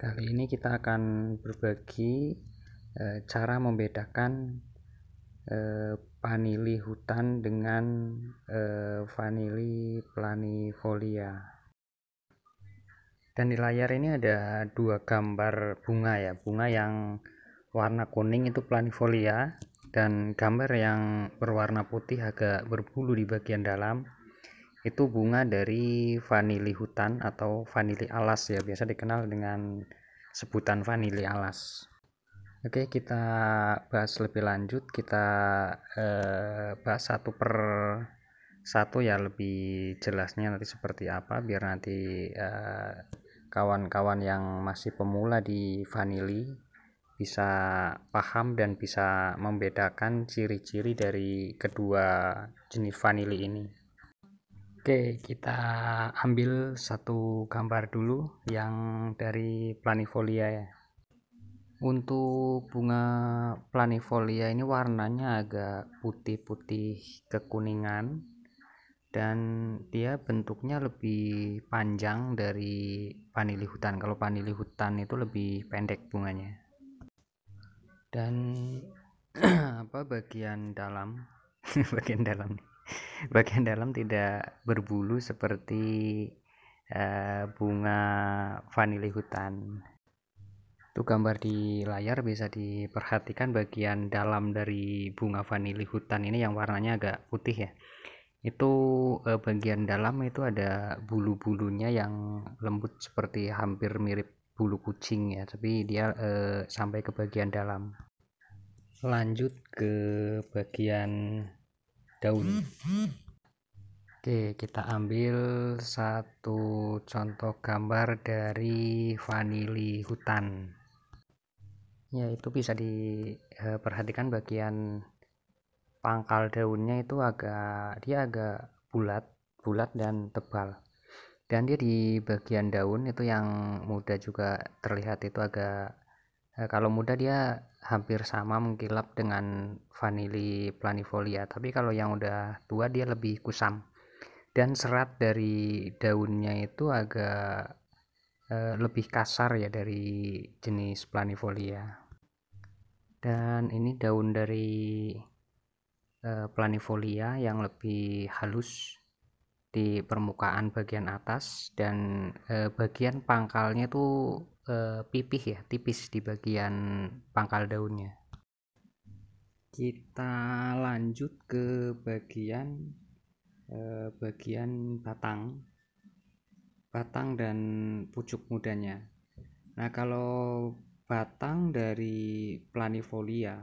Kali ini kita akan berbagi cara membedakan vanili hutan dengan vanili planifolia. Dan di layar ini ada dua gambar bunga ya, bunga yang warna kuning itu planifolia, dan gambar yang berwarna putih agak berbulu di bagian dalam itu bunga dari vanili hutan atau vanili alas ya, biasa dikenal dengan sebutan vanili alas. Oke, kita bahas lebih lanjut, kita bahas satu per satu ya, lebih jelasnya nanti seperti apa, biar nanti kawan-kawan yang masih pemula di vanili bisa paham dan bisa membedakan ciri-ciri dari kedua jenis vanili ini. Oke, kita ambil satu gambar dulu yang dari planifolia ya. Untuk bunga planifolia ini warnanya agak putih-putih kekuningan, dan dia bentuknya lebih panjang dari vanili hutan. Kalau vanili hutan itu lebih pendek bunganya. Dan bagian dalam bagian dalam tidak berbulu seperti bunga vanili hutan. Itu gambar di layar bisa diperhatikan bagian dalam dari bunga vanili hutan ini yang warnanya agak putih ya. Itu bagian dalam itu ada bulu-bulunya yang lembut seperti hampir mirip bulu kucing ya, tapi dia sampai ke bagian dalam. Lanjut ke bagian daun. Oke, kita ambil satu contoh gambar dari vanili hutan ya. Itu bisa diperhatikan bagian pangkal daunnya itu dia agak bulat dan tebal, dan dia di bagian daun itu yang muda juga terlihat itu agak kalau muda dia hampir sama mengkilap dengan vanili planifolia, tapi kalau yang udah tua dia lebih kusam, dan serat dari daunnya itu agak lebih kasar ya dari jenis planifolia. Dan ini daun dari planifolia yang lebih halus di permukaan bagian atas, dan bagian pangkalnya tuh pipih ya, tipis di bagian pangkal daunnya. Kita lanjut ke bagian batang dan pucuk mudanya. Nah, kalau batang dari planifolia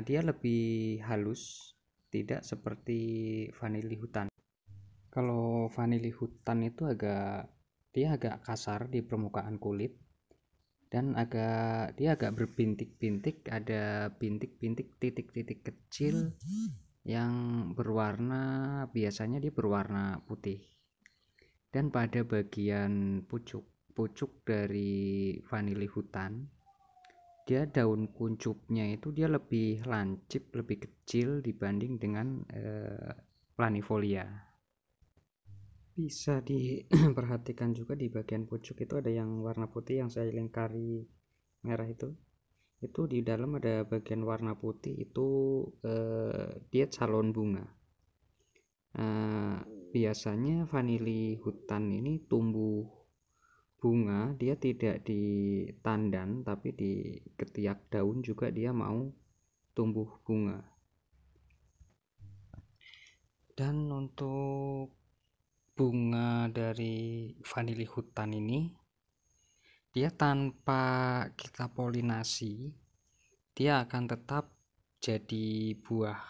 dia lebih halus, tidak seperti vanili hutan. Kalau vanili hutan itu dia agak kasar di permukaan kulit, dan dia agak berbintik-bintik, ada bintik-bintik titik-titik kecil yang biasanya dia berwarna putih. Dan pada bagian pucuk dari vanili hutan, dia daun kuncupnya itu dia lebih lancip, lebih kecil dibanding dengan planifolia. Bisa diperhatikan juga di bagian pucuk itu ada yang warna putih yang saya lingkari merah itu di dalam ada bagian warna putih itu dia calon bunga. Biasanya vanili hutan ini tumbuh bunga, dia tidak di tandan tapi di ketiak daun juga dia mau tumbuh bunga. Dan untuk bunga dari vanili hutan ini, dia tanpa kita polinasi dia akan tetap jadi buah.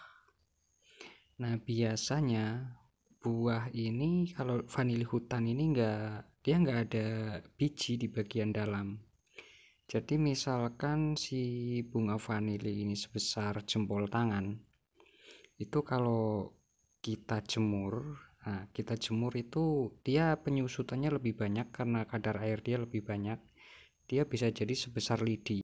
Nah, biasanya buah ini kalau vanili hutan ini dia nggak ada biji di bagian dalam. Jadi misalkan si bunga vanili ini sebesar jempol tangan, itu kalau kita jemur itu dia penyusutannya lebih banyak karena kadar air dia lebih banyak, dia bisa jadi sebesar lidi.